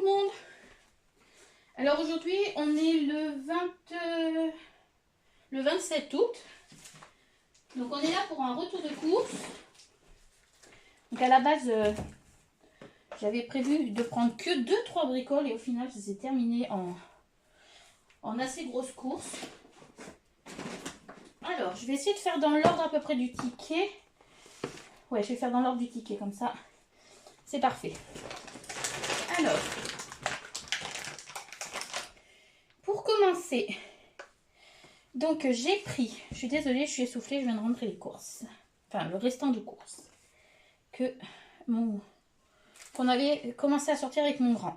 tout le monde. Alors aujourd'hui on est le 27 août. Donc on est là pour un retour de course. Donc à la base j'avais prévu de prendre que 2-3 bricoles et au final ça s'est terminé en assez grosse course. Alors je vais essayer de faire dans l'ordre à peu près du ticket. Ouais, je vais faire dans l'ordre du ticket comme ça. C'est parfait. Alors, pour commencer, donc j'ai pris, je suis désolée, je suis essoufflée, je viens de rentrer les courses. Enfin, le restant de courses qu'on avait commencé à sortir avec mon grand.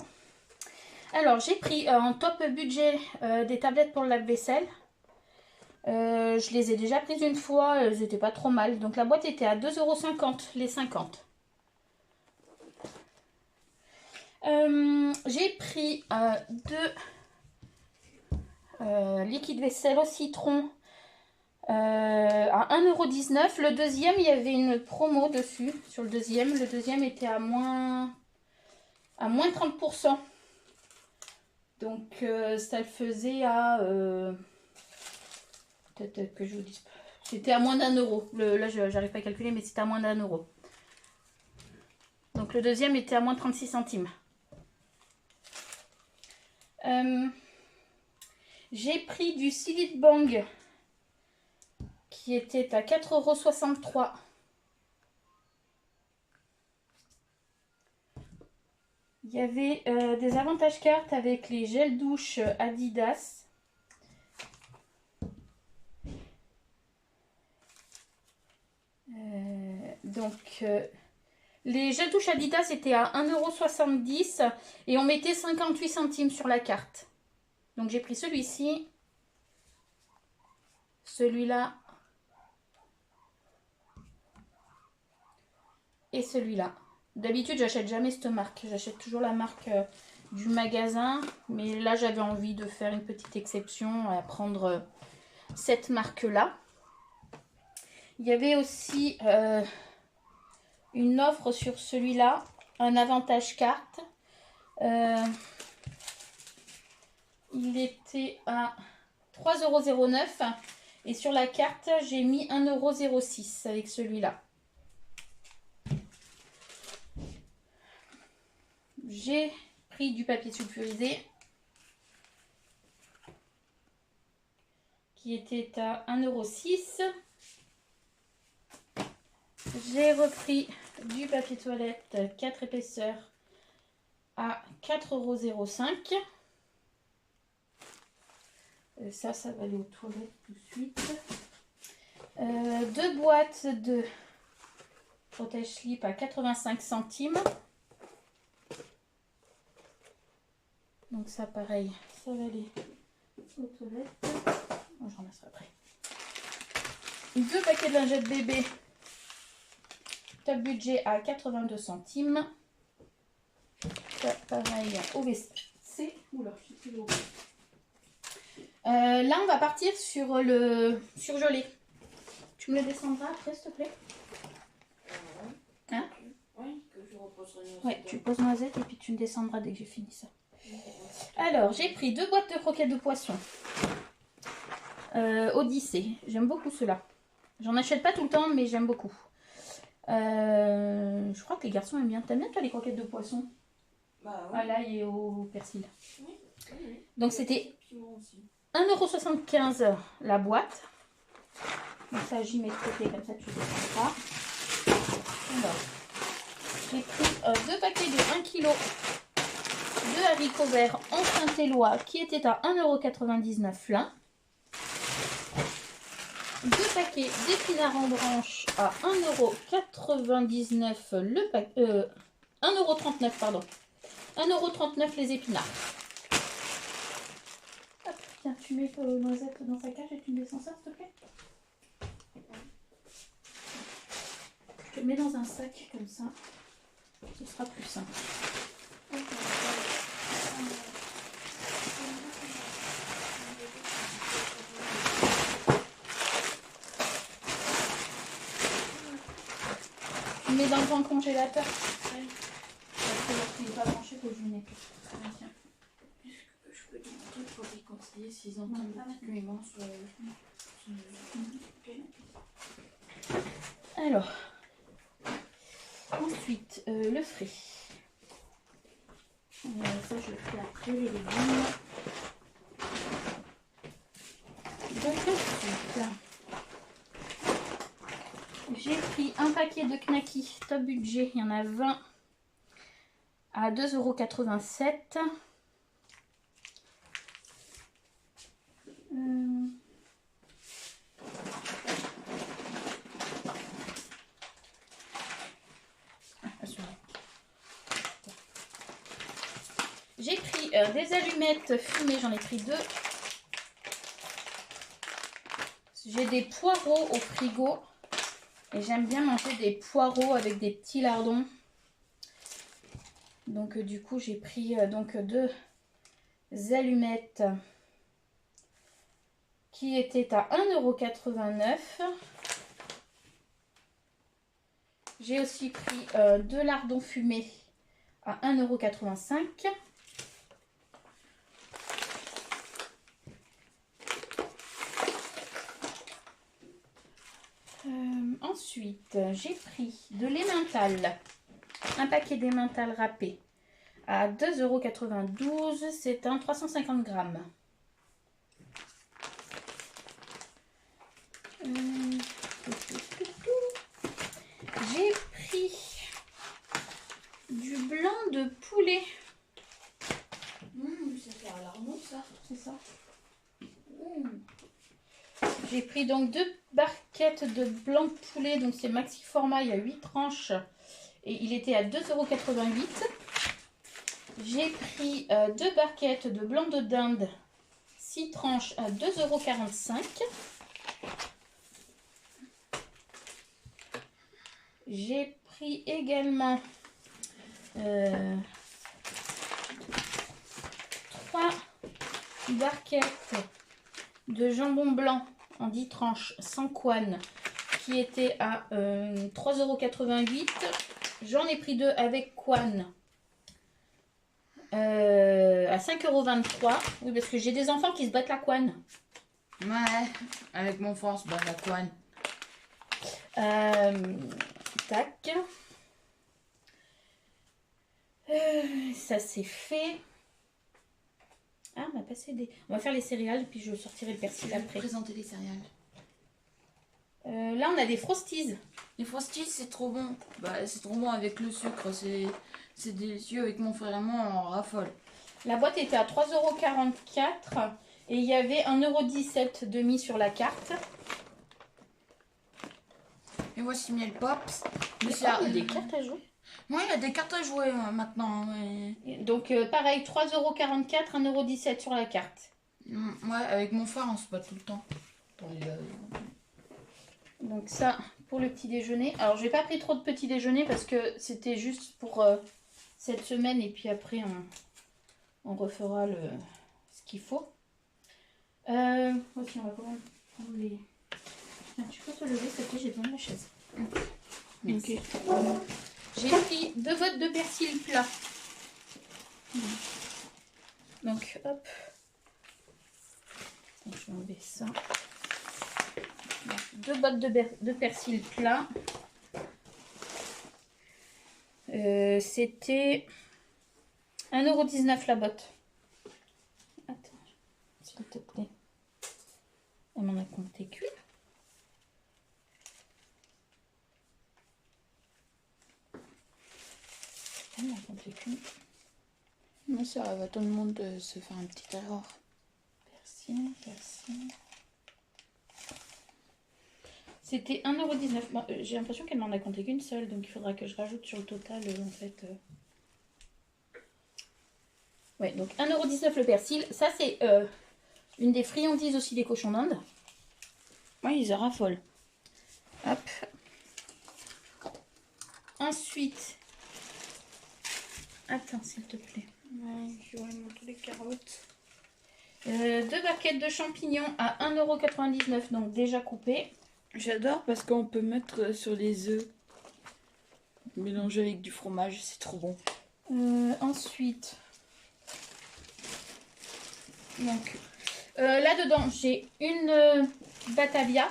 Alors, j'ai pris en top budget des tablettes pour le lave-vaisselle. Je les ai déjà prises une fois, elles n'étaient pas trop mal. Donc la boîte était à 2,50 € les 50. J'ai pris deux liquides vaisselle au citron à 1,19 €. Le deuxième, il y avait une promo dessus sur le deuxième. Le deuxième était à moins 30%. Donc ça le faisait à... peut-être que je vous dise pas. C'était à moins d'1 €. Là, j'arrive pas à calculer, mais c'était à moins d'1 €. Donc le deuxième était à moins 36 centimes. J'ai pris du Silite Bang qui était à 4,63 €. Il y avait des avantages cartes avec les gels douche Adidas. Les gels douche Adidas étaient à 1,70 € et on mettait 58 centimes sur la carte. Donc j'ai pris celui-ci, celui-là et celui-là. D'habitude j'achète jamais cette marque, j'achète toujours la marque du magasin, mais là j'avais envie de faire une petite exception à prendre cette marque-là. Il y avait aussi une offre sur celui-là, un avantage carte. Il était à 3,09 € et sur la carte j'ai mis 1,06 € avec celui-là. J'ai pris du papier sulfurisé qui était à 1,06 €. J'ai repris du papier toilette 4 épaisseurs à 4,05 €. Ça va aller aux toilettes tout de suite. 2 boîtes de protège slip à 85 centimes. Donc ça pareil, ça va aller aux toilettes. Bon, je ramasserai après. 2 paquets de lingettes bébé. Top budget à 82 centimes. Ça pareil au WC. Oula, je suis plus haut. Là, on va partir sur le surgelé. Tu me le descendras après, s'il te plaît? Hein? Oui, que je reposerai noisette. Ouais, tu poses noisette et puis tu me descendras dès que j'ai fini ça. Alors, j'ai pris 2 boîtes de croquettes de poisson. Odyssée. J'aime beaucoup ceux-là. J'en achète pas tout le temps, mais j'aime beaucoup. Je crois que les garçons aiment bien. T'aimes bien toi les croquettes de poisson? Bah oui. À l'ail et au persil. Oui, oui. Donc c'était 1,75 € la boîte. Donc ça j'y mets de côté comme ça tu ne sais pas. Alors, j'ai pris 2 paquets de 1 kg de haricots verts en Saint-Éloi qui étaient à 1,99 € l'un. 2 paquets d'épinards en branche à 1,99 € le paquet. 1,39 € pardon. 1,39 € les épinards. Hop, tiens, tu mets noisette dans sa cage et tu me descends ça, s'il te plaît. Je te mets dans un sac comme ça. Ce sera plus simple. Tu mets dans le grand congélateur. Oui. Parce que il n'est pas branché. au jeunet. Tiens. Je peux demander pour les conseiller s'ils entendent particulièrement sur Alors, ensuite, le frais. Ça, je fais après les légumes. Donc ensuite, j'ai pris un paquet de knackis top budget. Il y en a 20 à 2,87 €. J'ai pris des allumettes fumées, j'en ai pris 2. J'ai des poireaux au frigo et j'aime bien manger des poireaux avec des petits lardons. Donc du coup j'ai pris donc 2 allumettes qui étaient à 1,89 €. J'ai aussi pris 2 lardons fumés à 1,85 €. Ensuite, j'ai pris de l'emmental, un paquet d'emmental râpé à 2,92 €, c'est un 350 grammes. J'ai pris du blanc de poulet. Ça fait alarmant ça. C'est ça. J'ai pris donc 2 barquettes de blanc de poulet, donc c'est maxi format, il y a 8 tranches et il était à 2,88 €. J'ai pris 2 barquettes de blanc de dinde, 6 tranches à 2,45 €. J'ai pris également 3 barquettes de jambon blanc en 10 tranches sans couenne qui était à 3,88 €. J'en ai pris 2 avec couenne à 5,23 €. Oui, parce que j'ai des enfants qui se battent la couenne. Ouais, avec mon frère, on se bat la couenne. Tac. Ça c'est fait. Ah, on a passé des... On va faire les céréales, puis je sortirai le persil Je vais après. présenter les céréales. Là, on a des Frosties. Les Frosties, c'est trop bon. Bah, c'est trop bon avec le sucre. C'est délicieux. Avec mon frère et moi, on raffole. La boîte était à 3,44 € et il y avait 1,17 € de mis sur la carte. Et voici Miel Pops. Il y a des cartes à jouer. Oui, il y a des cartes à jouer maintenant. Donc, pareil, 3,44 €, 1,17 € sur la carte. Ouais, avec mon frère, on se bat tout le temps. Donc ça, pour le petit déjeuner. Alors, j'ai pas pris trop de petit déjeuner parce que c'était juste pour cette semaine. Et puis après, on refera ce qu'il faut. Aussi, on va prendre les... Tiens, tu peux te lever, s'il te plaît, j'ai besoin de la chaise. Merci. Okay. J'ai pris 2 bottes de persil plat. Donc, hop. Je vais enlever ça. 2 bottes de persil plat. C'était 1,19 € la botte. Attends, s'il te plaît. Elle m'en a compté qu'une. Elle m'en a compté qu'une. Moi, ça arrive à tout le monde de se faire un petit erreur. Persil. C'était 1,19 €. Bon, j'ai l'impression qu'elle m'en a compté qu'une seule, donc il faudra que je rajoute sur le total en fait. Ouais, donc 1,19 € le persil. Ça, c'est une des friandises aussi des cochons d'Inde. Ouais, ils en raffolent. Hop. Ensuite, attends, s'il te plaît. Ouais, je vais montrer les carottes. 2 barquettes de champignons à 1,99 €, donc déjà coupées. J'adore parce qu'on peut mettre sur les œufs. Mélanger avec du fromage, c'est trop bon. Ensuite, donc là-dedans, j'ai une Batavia.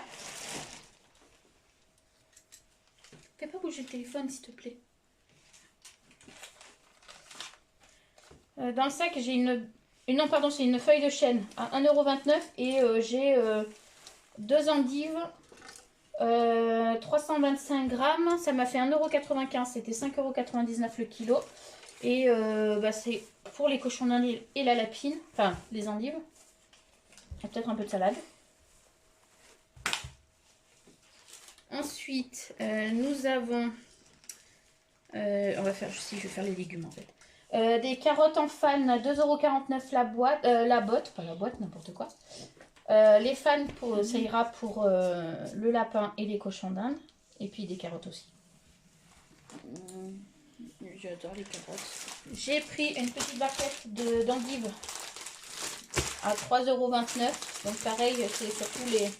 Fais pas bouger le téléphone, s'il te plaît. Dans le sac, j'ai non, pardon, c'est une feuille de chêne à 1,29 € et j'ai deux endives, 325 grammes. Ça m'a fait 1,95 €, c'était 5,99 € le kilo. Et c'est pour les cochons d'Inde et la lapine, enfin les endives. Et peut-être un peu de salade. Ensuite, nous avons, on va faire, si je vais faire les légumes en fait. Des carottes en fan à 2,49 € la botte, pas la boîte, n'importe quoi. Les fans, ça ira pour le lapin et les cochons d'Inde. Et puis des carottes aussi. J'adore les carottes. J'ai pris une petite barquette d'endives à 3,29 €. Donc pareil, c'est surtout les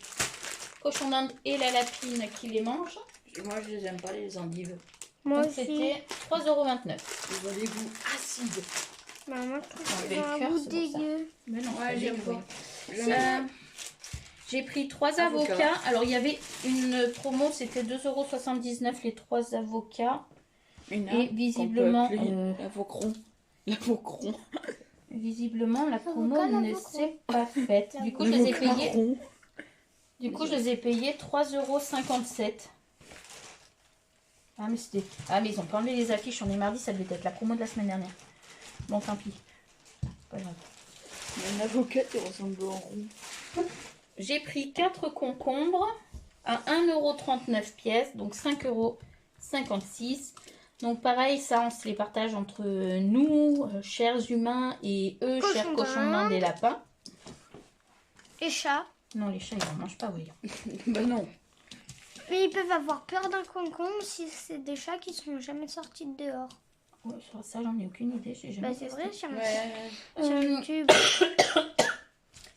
cochons d'Inde et la lapine qui les mangent. Moi, je les aime pas, les endives. Moi Donc aussi. c'était 3,29 €. Ils ont des goûts acides. Maman, je trouve Avec que c'est un cœur, goût c'est pour ça. dégueu. Mais non, Ouais, j'aime pas. J'ai pris 3 avocats. Alors il y avait une promo, c'était 2,79 € les 3 avocats. Et visiblement, l'avocron. Visiblement la promo Avocat, ne l'avocron. s'est pas faite. Du coup, je les ai payés. Du coup, je les ai payés 3,57 €. Ah mais ils ont pas enlevé les affiches. On est mardi, ça devait être la promo de la semaine dernière. Bon, tant pis. Pas grave. Un avocat qui ressemble au rond. J'ai pris 4 concombres à 1,39 € pièce, donc 5,56 €. Donc pareil, ça on se les partage entre nous, chers humains, et eux, chers cochons d'Inde et lapins. Et chat. Non, les chats ils en mangent pas, voyons. Bah non. Mais ils peuvent avoir peur d'un concombre si c'est des chats qui sont jamais sortis de dehors. Ouais, sur ça j'en ai aucune idée, j'ai jamais Bah c'est testé. vrai, sur Ouais. YouTube.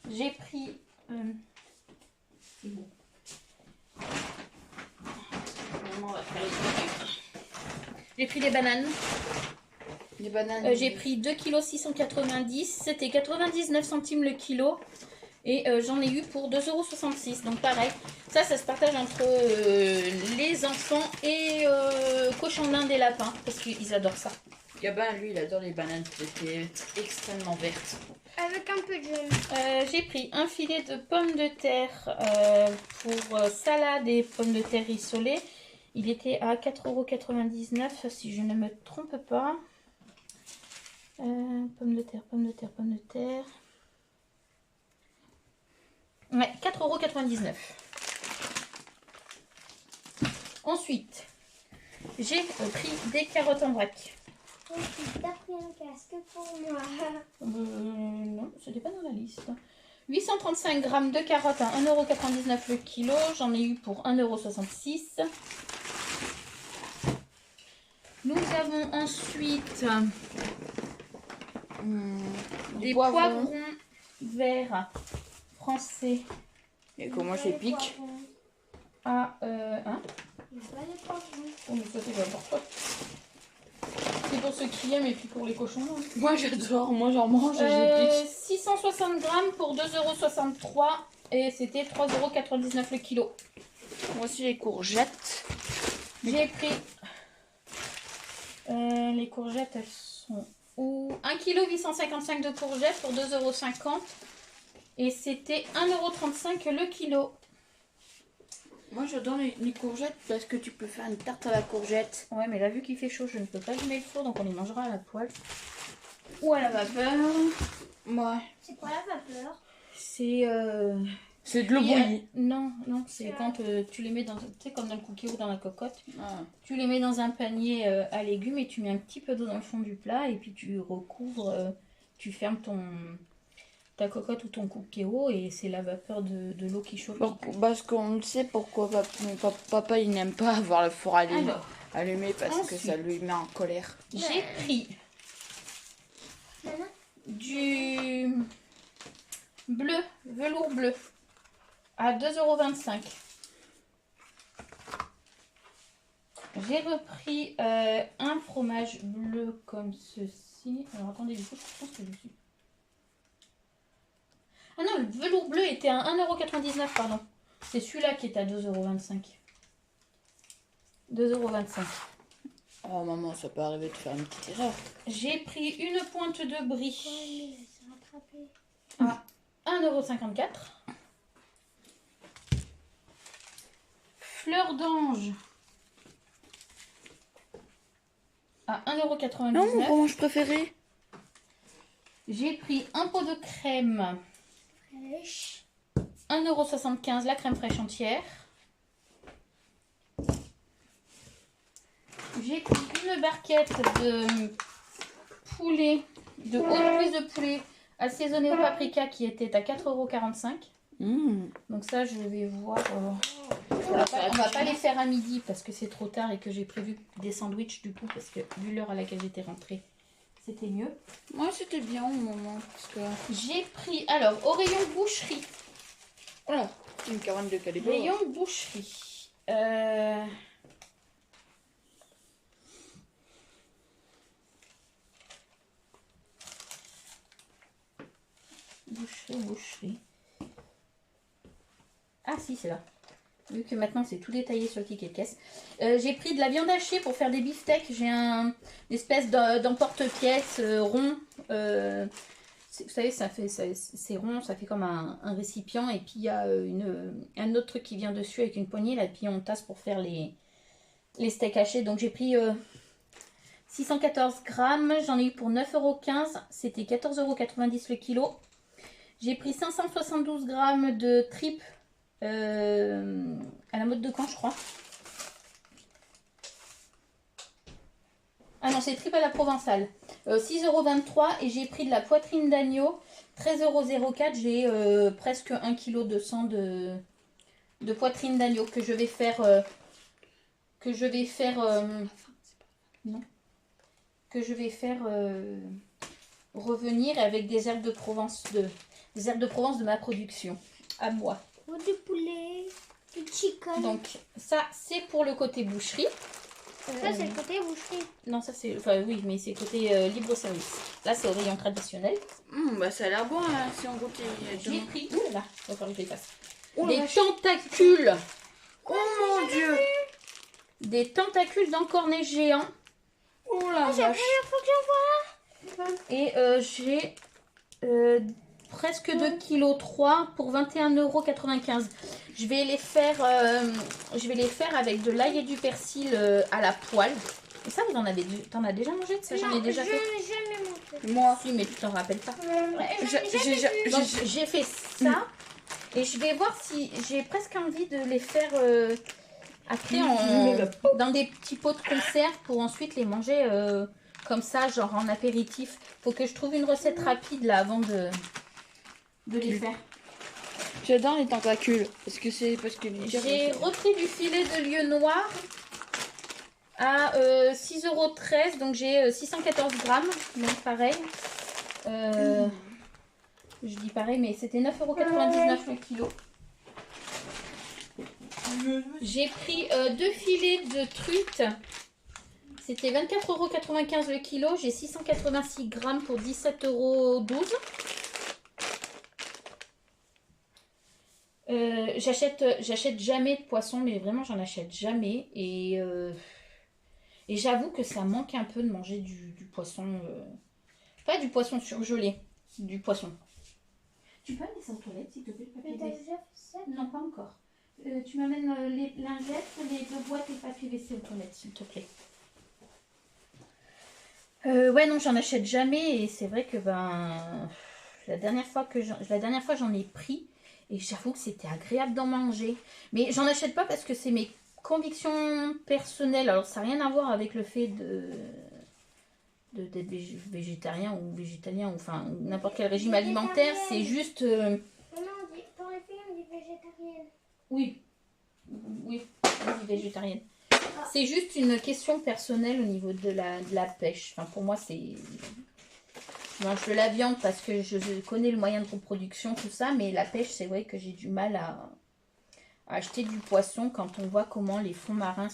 J'ai pris... c'est bon. Maman va faire les trucs. J'ai pris des bananes. Les bananes. J'ai pris 2,690 kg. C'était 99 centimes le kilo. Et j'en ai eu pour 2,66 €. Donc pareil, ça se partage entre les enfants et cochons d'Inde et lapins. Parce qu'ils adorent ça. Gabin, lui, il adore les bananes. C'était extrêmement vertes. Avec un peu de jaune. J'ai pris un filet de pommes de terre pour salade et pommes de terre rissolées. Il était à 4,99 € si je ne me trompe pas. Pommes de terre, pommes de terre, pommes de terre. Ouais, 4,99 €. Ensuite, j'ai pris des carottes en vrac. T'as pris un casque pour moi. Non, ce n'était pas dans la liste. 835 grammes de carottes à 1,99 € le kilo. J'en ai eu pour 1,66 €. Nous avons ensuite des poivrons verts français Et comment je les pique? à... hein? Pas les poivrons. Oh, mais ça, c'est pas pour toi. C'est pour ceux qui aiment et puis pour les cochons. Hein. Moi, j'adore. Moi, j'en mange et je les pique. 660 grammes pour 2,63 € et c'était 3,99 € le kilo. Moi aussi, les courgettes. J'ai pris les courgettes, elles sont où? 1,855 kg de courgettes pour 2,50 € et c'était 1,35 € le kilo. Moi, j'adore les courgettes parce que tu peux faire une tarte à la courgette. Ouais, mais là, vu qu'il fait chaud, je ne peux pas allumer le four, donc on les mangera à la poêle ou à la vapeur. Ouais. C'est quoi la vapeur? C'est C'est de l'eau bouillie. non, c'est quand tu les mets dans, tu sais, comme dans le cookie ou dans la cocotte. Ah. Tu les mets dans un panier à légumes et tu mets un petit peu d'eau dans le fond du plat et puis tu recouvres, tu fermes ta cocotte ou ton cookéo et c'est la vapeur de l'eau qui chauffe. Parce qu'on sait pourquoi papa il n'aime pas avoir le four allumé, parce que ça lui met en colère. J'ai pris du bleu, velours bleu à 2,25 €. j'ai repris un fromage bleu comme ceci. Alors attendez, du coup, je pense que je suis. Ah non, le velours bleu était à 1,99 €, pardon. C'est celui-là qui est à 2,25 €. 2,25 €. Oh maman, ça peut arriver de faire une petite erreur. J'ai pris une pointe de brie Ouais, mais ça rattrapé. à 1,54 €. Fleur d'ange à 1,99 Non, mon €. fromage préféré. J'ai pris un pot de crème, Fraîche. 1,75 € la crème fraîche entière. J'ai pris une barquette de poulet, de haute cuisse de poulet assaisonné au paprika qui était à 4,45 €. Donc ça, je vais voir. On va pas les faire à midi parce que c'est trop tard et que j'ai prévu des sandwichs du coup parce que vu l'heure à laquelle j'étais rentrée, c'était mieux. Moi, c'était bien au moment. Parce que... J'ai pris, alors, au rayon boucherie. Voilà, c'est une 42 calibre. Rayon boucherie. Boucherie. Ah si, c'est là. Vu que maintenant c'est tout détaillé sur le ticket de caisse. J'ai pris de la viande hachée pour faire des beefsteaks. J'ai une espèce d'emporte-pièce rond. Vous savez, c'est rond, ça fait comme un récipient. Et puis il y a un autre truc qui vient dessus avec une poignée. Là, et puis on tasse pour faire les steaks hachés. Donc j'ai pris 614 grammes. J'en ai eu pour 9,15 €. C'était 14,90 € le kilo. J'ai pris 572 grammes de tripes à la mode de Caen, je crois. Ah non, c'est tripes à la provençale. 6,23 € et j'ai pris de la poitrine d'agneau. 13,04 €. J'ai presque 1,2 kg de poitrine d'agneau que je vais faire... revenir avec des herbes de Provence de ma production à moi. Ou du poulet, du chicken. Donc ça c'est pour le côté boucherie. Ça, c'est le côté boucherie. Non, ça c'est... Enfin oui, mais c'est côté libre service. Là c'est au rayon traditionnel. Bah ça a l'air bon hein, si on goûte. J'ai pris... Ouh là, il va falloir que je les fasse. Oh, Des la vache. tentacules. Oh mon dieu. Des tentacules d'encornet géants. Oh la C'est la vache. première fois que j'en vois. Et j'ai presque 2,3 kg pour 21,95 €. Je vais les faire avec de l'ail et du persil à la poêle. Et ça, t'en as déjà mangé de ça? J'en ai déjà fait. Jamais mangé. Moi. Si, mais tu t'en rappelles pas. Donc, J'ai fait ça. Et je vais voir si j'ai presque envie de les faire après dans des petits pots de conserve pour ensuite les manger comme ça, genre en apéritif. Faut que je trouve une recette rapide là avant de les faire. J'adore les tentacules. Est-ce que c'est parce que J'ai repris du filet de lieu noir à 6,13 €. Donc j'ai 614 grammes. Donc pareil. Je dis pareil, mais c'était 9,99 € le kilo. J'ai pris 2 filets de truite. C'était 24,95 € le kilo. J'ai 686 grammes pour 17,12 €. J'achète jamais de poisson, mais vraiment j'en achète jamais. Et j'avoue que ça manque un peu de manger du poisson. Pas du poisson surgelé, du poisson. Tu peux amener ça aux toilettes s'il te plaît, le papier Mais t'as WC? déjà fait ça? Non, pas encore. Tu m'amènes les lingettes, les 2 boîtes et papier WC aux toilettes s'il te plaît. Ouais, non, j'en achète jamais et c'est vrai que la dernière fois j'en ai pris et j'avoue que c'était agréable d'en manger. Mais j'en achète pas parce que c'est mes convictions personnelles. Alors ça n'a rien à voir avec le fait d'être végétarien ou végétalien ou enfin n'importe quel régime alimentaire. C'est juste... Non, pour les filles, on dit végétarienne. Oui, vas-y, végétarienne. C'est juste une question personnelle au niveau de la pêche. Enfin, pour moi, c'est... Je mange de la viande parce que je connais le moyen de reproduction, tout ça. Mais la pêche, c'est vrai que j'ai du mal à acheter du poisson quand on voit comment les fonds marins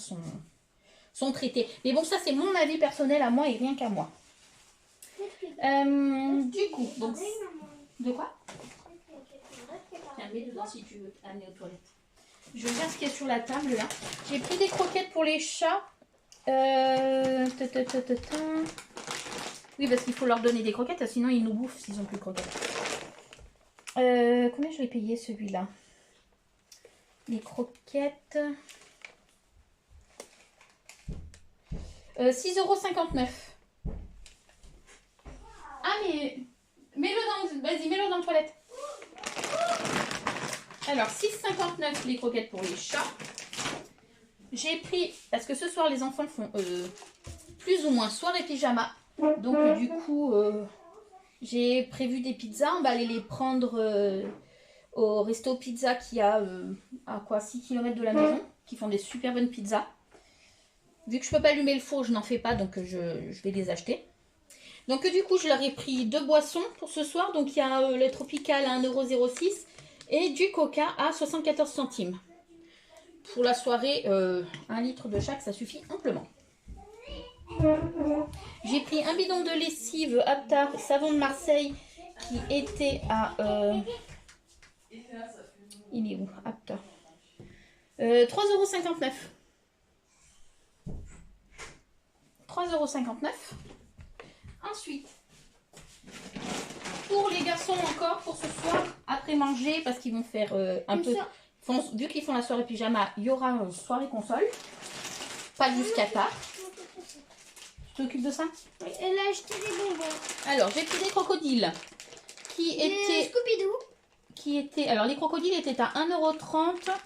sont traités. Mais bon, ça c'est mon avis personnel à moi et rien qu'à moi. Du coup, donc... De quoi? Tiens, mets dedans si tu veux amener aux toilettes. Je vais voir ce qu'il y a sur la table là. J'ai pris des croquettes pour les chats. Oui, parce qu'il faut leur donner des croquettes, sinon ils nous bouffent s'ils n'ont plus de croquettes. Combien je l'ai payé celui-là? Les croquettes. 6,59 €. Ah, mais mets-le dans... Vas-y, mets-le dans la toilette. Alors, 6,59 € les croquettes pour les chats. J'ai pris... Parce que ce soir, les enfants font plus ou moins soirée pyjama. Donc, du coup, j'ai prévu des pizzas. On va aller les prendre au resto pizza qui a à quoi 6 km de la maison. Qui font des super bonnes pizzas. Vu que je peux pas allumer le four, je n'en fais pas. Donc, je vais les acheter. Donc, du coup, je leur ai pris 2 boissons pour ce soir. Donc, il y a le Tropical à 1,06 € et du Coca à 74 centimes. Pour la soirée, 1 litre de chaque, ça suffit amplement. J'ai pris un bidon de lessive Aptar savon de Marseille qui était à... il est où? Aptar. 3,59 €. 3,59 €. Ensuite, pour les garçons encore, pour ce soir, après manger, parce qu'ils vont faire un peu... Vu qu'ils font la soirée pyjama, il y aura soirée console. Pas jusqu'à tard. Tu t'occupes de ça? Oui, elle a acheté des bonbons. Alors, j'ai pris des crocodiles qui étaient... Scooby-Doo. Qui étaient... Alors, les crocodiles étaient à 1,30 €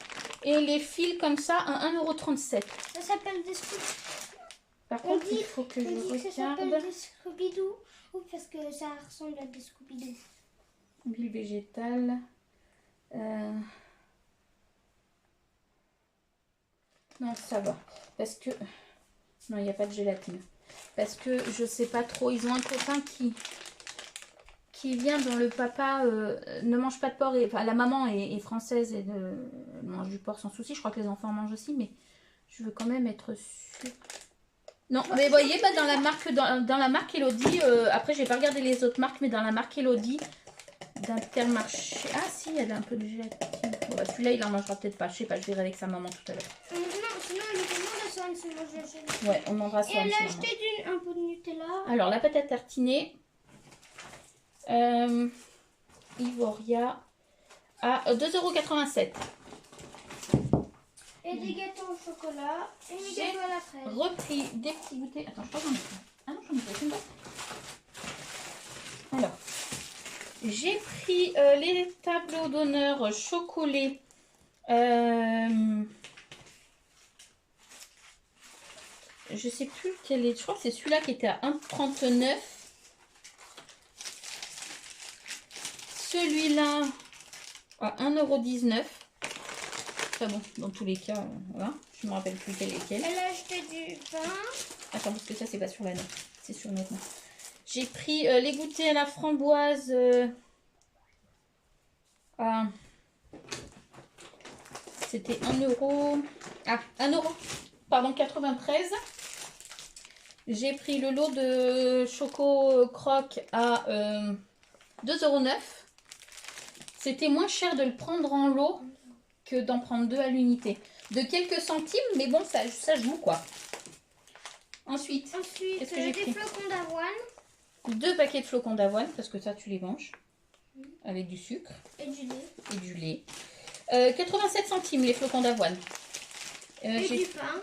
et les fils comme ça à 1,37 €. Ça s'appelle des Scooby-Doo. Par contre, il faut que je Ça s'appelle regarde... des Scooby-Doo. Oui, parce que ça ressemble à des Scooby-Doo. Huile végétale... Non, ça va. Parce que... Non, il n'y a pas de gélatine. Parce que je sais pas trop. Ils ont un copain qui vient dont le papa ne mange pas de porc. Enfin, la maman est française et mange du porc sans souci. Je crois que les enfants en mangent aussi. Mais je veux quand même être sûre. Non, mais vous voyez, bah, dans la marque Elodie... après, j'ai pas regardé les autres marques. Mais dans la marque Elodie d'Intermarché... Ah si, il y a un peu de gélatine. Bon, bah, celui-là, il en mangera peut-être pas. Je sais pas, je verrai avec sa maman tout à l'heure. Non, sinon elle demande à Swan, sinon je... Ouais, on mangera ça. Et elle a acheté un peu de Nutella. Alors, la pâte à tartiner, Ivoria, à 2,87 €. Et des gâteaux au chocolat. Et des gâteaux à la fraise. Repris des petits goûters. Attends, je crois que j'en ai pas. Ah non, j'en ai pas. Une boîte. Alors, j'ai pris les tableaux d'honneur chocolés. Je sais plus quel est. Je crois que c'est celui-là qui était à 1,39 €. Celui-là à 1,19 €. Enfin bon, dans tous les cas, voilà. Je ne me rappelle plus quel est lequel. Elle a acheté du pain. Attends, parce que ça, c'est pas sur la note. C'est sur notre note. J'ai pris les goûters à la framboise. C'était 1 €. Ah, 1 €. Pardon, 93. J'ai pris le lot de Choco Croc à 2,09 €. C'était moins cher de le prendre en lot que d'en prendre 2 à l'unité. De quelques centimes, mais bon, ça joue quoi. Ensuite, qu'est-ce que j'ai des pris? flocons d'avoine. 2 paquets de flocons d'avoine, parce que ça, tu les manges. Avec du sucre. Et du lait. Et du lait. 87 centimes les flocons d'avoine. Et du pain.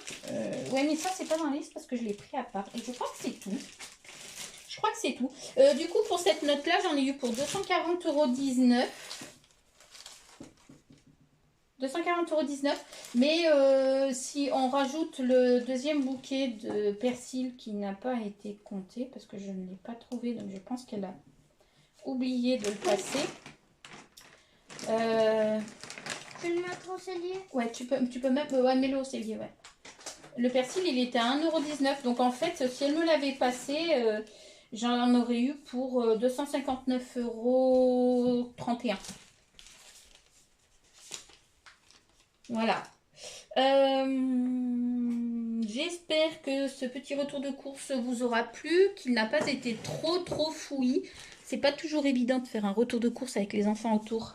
Ouais, mais ça, c'est pas dans la liste parce que je l'ai pris à part. Et je crois que c'est tout. Je crois que c'est tout. Du coup, pour cette note-là, j'en ai eu pour 240,19 €. 240,19 €. Mais si on rajoute le deuxième bouquet de persil qui n'a pas été compté, parce que je ne l'ai pas trouvé, donc je pense qu'elle a oublié de le passer. Je vais le mettre au cellier. Ouais, tu peux même... Ouais, mets-le au cellier, ouais. Le persil, il était à 1,19 €. Donc, en fait, si elle me l'avait passé, j'en aurais eu pour 259,31 €. J'espère que ce petit retour de course vous aura plu, qu'il n'a pas été trop fouillis. C'est pas toujours évident de faire un retour de course avec les enfants autour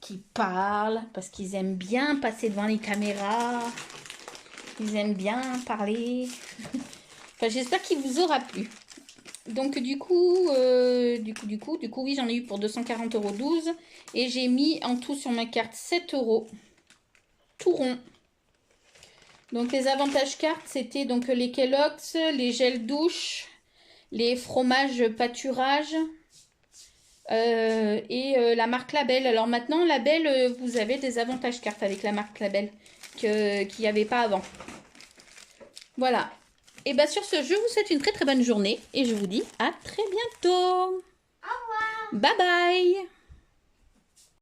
qui parlent parce qu'ils aiment bien passer devant les caméras. Ils aiment bien parler. Enfin, j'espère qu'il vous aura plu. Donc du coup, oui, j'en ai eu pour 240,12 € et j'ai mis en tout sur ma carte 7 €, tout rond. Donc les avantages cartes, c'était donc les Kellogg's, les gels douche, les fromages pâturage et la marque Label. Alors maintenant, Label, vous avez des avantages cartes avec la marque Label qu'il n'y avait pas avant. Voilà. Et bien sur ce, je vous souhaite une très bonne journée et je vous dis à très bientôt. Au revoir. Bye bye.